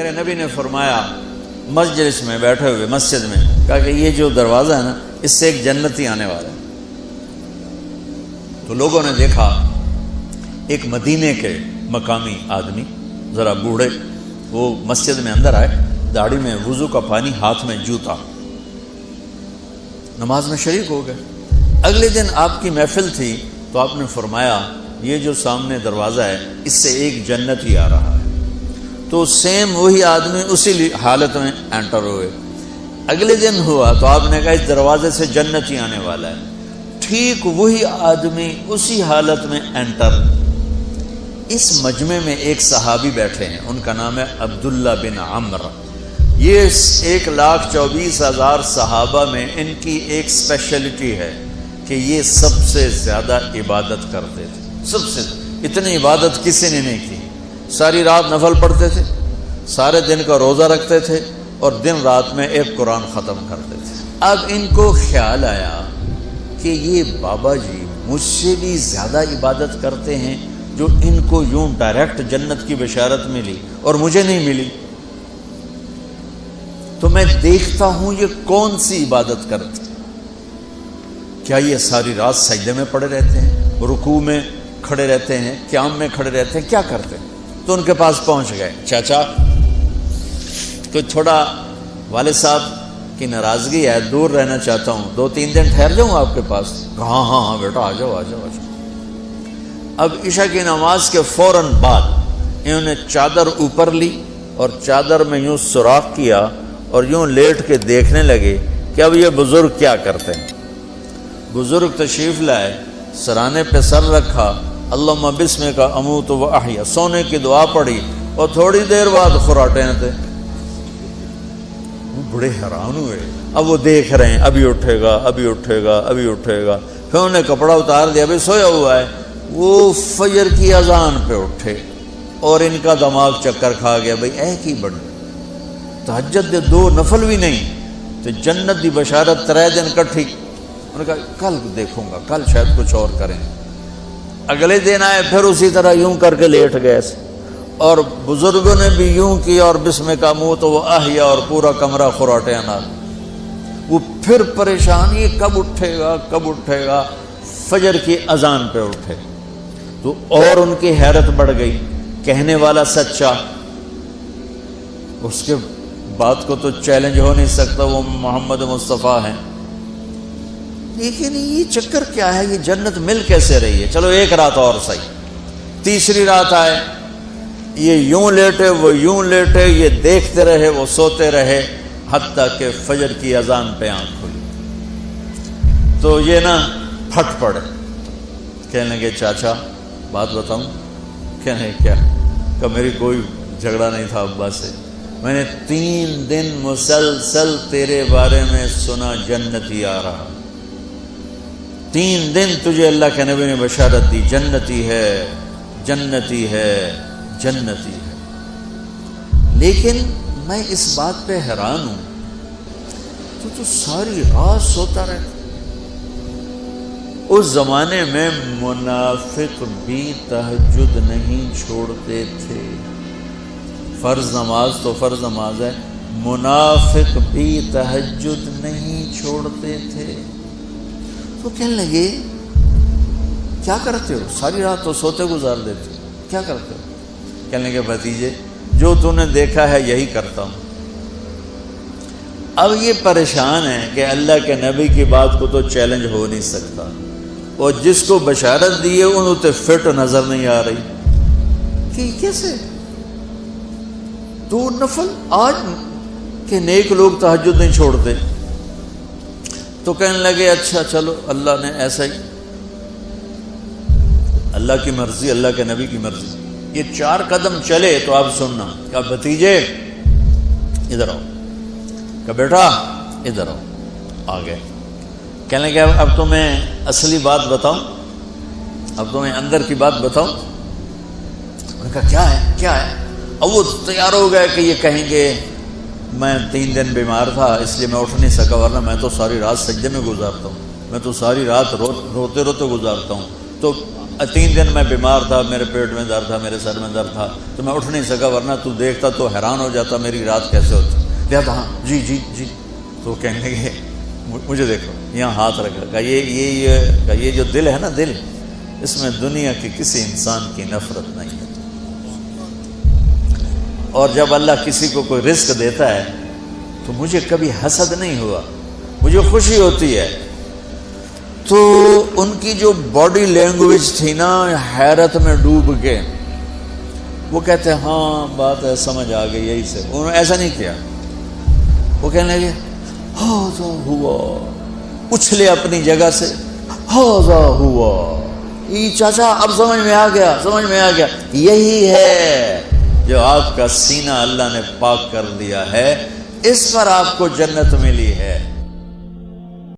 میرے نبی نے فرمایا مجلس میں بیٹھے ہوئے مسجد میں، کہا کہ یہ جو دروازہ ہے نا اس سے ایک جنتی آنے والا ہے۔ تو لوگوں نے دیکھا ایک مدینے کے مقامی آدمی ذرا بوڑھے، وہ مسجد میں اندر آئے، داڑھی میں وضو کا پانی، ہاتھ میں جوتا، نماز میں شریک ہو گئے۔ اگلے دن آپ کی محفل تھی تو آپ نے فرمایا یہ جو سامنے دروازہ ہے اس سے ایک جنتی آ رہا ہے۔ تو سیم وہی آدمی اسی حالت میں انٹر ہوئے۔ اگلے دن ہوا تو آپ نے کہا اس دروازے سے جنتی آنے والا ہے، ٹھیک وہی آدمی اسی حالت میں انٹر۔ اس مجمع میں ایک صحابی بیٹھے ہیں، ان کا نام ہے عبداللہ بن عمر۔ یہ 1,24,000 صحابہ میں ان کی ایک اسپیشلٹی ہے کہ یہ سب سے زیادہ عبادت کرتے تھے، سب سے اتنی عبادت کسی نے نہیں کی۔ ساری رات نفل پڑھتے تھے، سارے دن کا روزہ رکھتے تھے، اور دن رات میں ایک قرآن ختم کرتے تھے۔ اب ان کو خیال آیا کہ یہ بابا جی مجھ سے بھی زیادہ عبادت کرتے ہیں، جو ان کو یوں ڈائریکٹ جنت کی بشارت ملی اور مجھے نہیں ملی، تو میں دیکھتا ہوں یہ کون سی عبادت کرتے ہیں۔ کیا یہ ساری رات سجدے میں پڑے رہتے ہیں، رکوع میں کھڑے رہتے ہیں، قیام میں کھڑے رہتے ہیں، کیا کرتے ہیں؟ تو ان کے پاس پہنچ گئے، چاچا کوئی تھوڑا والد صاحب کی ناراضگی ہے، دور رہنا چاہتا ہوں، 2-3 دن ٹھہر جاؤں آپ کے پاس؟ ہاں ہاں ہاں بیٹا آ جاؤ آ جاؤ آ جاؤ۔ اب عشاء کی نماز کے فوراً بعد انہوں نے چادر اوپر لی اور چادر میں یوں سوراخ کیا اور یوں لیٹ کے دیکھنے لگے کہ اب یہ بزرگ کیا کرتے ہیں۔ بزرگ تشریف لائے، سرانے پہ سر رکھا، اللہم بسمک اموت و احیا، سونے کی دعا پڑھی، اور تھوڑی دیر بعد خراٹے تھے۔ وہ بڑے حیران ہوئے، اب وہ دیکھ رہے ہیں ابھی اٹھے گا ابھی اٹھے گا ابھی اٹھے گا۔ پھر انہوں نے کپڑا اتار دیا، ابھی سویا ہوا ہے۔ وہ فجر کی اذان پہ اٹھے اور ان کا دماغ چکر کھا گیا، بھئی اے کی بڑھ تہجد دے 2 نفل بھی نہیں تو جنت دی بشارت 3 دن کٹھی۔ انہوں نے کہا کل دیکھوں گا، کل شاید کچھ اور کریں۔ اگلے دن آئے، پھر اسی طرح یوں کر کے لیٹ گئے، اور بزرگوں نے بھی یوں کیا اور بسمک اموت و احیا، اور پورا کمرہ خراٹے انار۔ وہ پھر پریشان، یہ کب اٹھے گا کب اٹھے گا؟ فجر کی اذان پہ اٹھے تو اور ان کی حیرت بڑھ گئی، کہنے والا سچا، اس کے بات کو تو چیلنج ہو نہیں سکتا، وہ محمد مصطفیٰ ہیں، لیکن یہ چکر کیا ہے، یہ جنت مل کیسے رہی ہے؟ چلو ایک رات اور صحیح۔ تیسری رات آئے، یہ یوں لیٹے وہ یوں لیٹے، یہ دیکھتے رہے وہ سوتے رہے، حتیٰ کہ فجر کی اذان پہ آنکھ کھلی تو یہ نا پھٹ پڑے، کہنے لگے چاچا بات بتاؤں؟ کہنے کیا؟ کہ میری کوئی جھگڑا نہیں تھا ابا سے، میں نے 3 دن مسلسل تیرے بارے میں سنا جنتی آ رہا، 3 دن تجھے اللہ کے نبی نے بشارت دی جنتی ہے جنتی ہے جنتی ہے، لیکن میں اس بات پہ حیران ہوں تو ساری رات سوتا رہتا۔ اس زمانے میں منافق بھی تہجد نہیں چھوڑتے تھے، فرض نماز تو فرض نماز ہے، منافق بھی تہجد نہیں چھوڑتے تھے۔ تو کہنے لگے کیا کرتے ہو؟ ساری رات تو سوتے گزار دیتے، کیا کرتے ہو؟ کہنے لگے بھتیجے جو تو نے دیکھا ہے یہی کرتا ہوں۔ اب یہ پریشان ہے کہ اللہ کے نبی کی بات کو تو چیلنج ہو نہیں سکتا، اور جس کو بشارت دی ہے انہوں تے فٹ نظر نہیں آ رہی کہ کیسے 2 نفل آج کے نیک لوگ تہجد نہیں چھوڑتے۔ تو کہنے لگے اچھا چلو اللہ نے ایسا ہی، اللہ کی مرضی اللہ کے نبی کی مرضی۔ یہ 4 قدم چلے تو آپ سننا، کہا بھتیجے ادھر آؤ، کہا بیٹا ادھر آؤ، آ گئے۔ کہنے لگے اب تمہیں اصلی بات بتاؤں، اب تمہیں اندر کی بات بتاؤں؟ انہوں نے کہا کیا ہے کیا ہے؟ اب وہ تیار ہو گئے کہ یہ کہیں گے میں 3 دن بیمار تھا اس لیے میں اٹھ نہیں سکا، ورنہ میں تو ساری رات سجدے میں گزارتا ہوں، میں تو ساری رات روتے روتے گزارتا ہوں۔ تو 3 دن میں بیمار تھا، میرے پیٹ میں درد تھا، میرے سر میں درد تھا، تو میں اٹھ نہیں سکا، ورنہ تو دیکھتا تو حیران ہو جاتا میری رات کیسے ہوتی۔ کہتا ہاں جی جی جی، تو کہنے لگے مجھے دیکھو یہاں ہاتھ رکھا، کہ یہ جو دل ہے نا، دل اس میں دنیا کی کسی انسان کی نفرت نہیں ہے۔ اور جب اللہ کسی کو کوئی رزق دیتا ہے تو مجھے کبھی حسد نہیں ہوا، مجھے خوشی ہوتی ہے۔ تو ان کی جو باڈی لینگویج تھی نا، حیرت میں ڈوب کے وہ کہتے ہیں ہاں بات ہے، سمجھ آ گئی، یہی سے۔ انہوں نے ایسا نہیں کیا، وہ کہنے لگے ہاذا ہوا، اچھلے اپنی جگہ سے، ہاذا ہوا، یہ چاچا اب سمجھ میں آ گیا، سمجھ میں آ گیا، یہی ہے جو آپ کا سینہ اللہ نے پاک کر دیا ہے، اس پر آپ کو جنت ملی ہے۔